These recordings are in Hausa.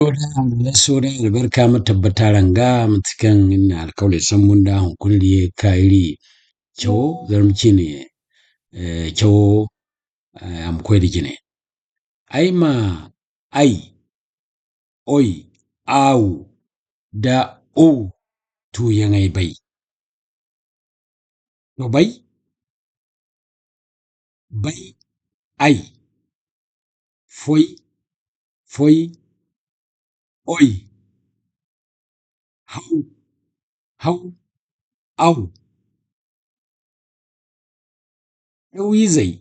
Soda albarka matabbata ranga matikan ina alkawle sambunda hunkunliye kairi chowo zarmchine chowo amkwedi jine aima ai oi au da o tu yangai bai to bai ai foi oi hau au ɗauyi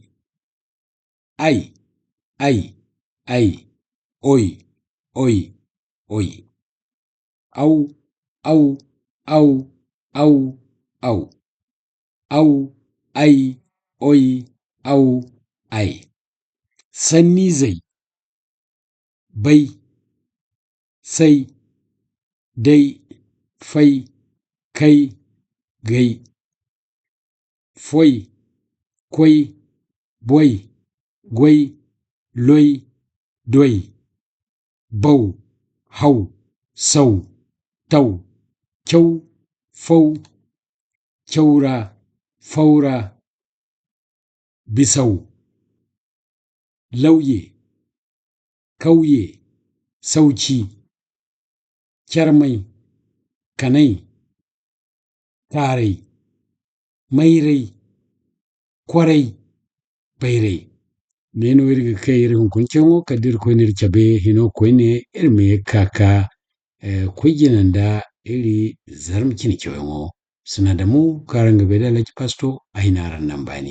ai oi au au ai oi ai sanni zai bai sai dai fai kai gai foi kwai boi gwai loi doi bau hau sau tau kyau fau kyaura faura bisau lauye kauye sauci kyarmai kanai karai mairai kwarai bairai neno irga kai irin kuncenwo kadir koinir cabe hino koine irme kaka kujinanda iri zarmcini cewenwo sinadamu karanga beda laki pasto ahinaran nambani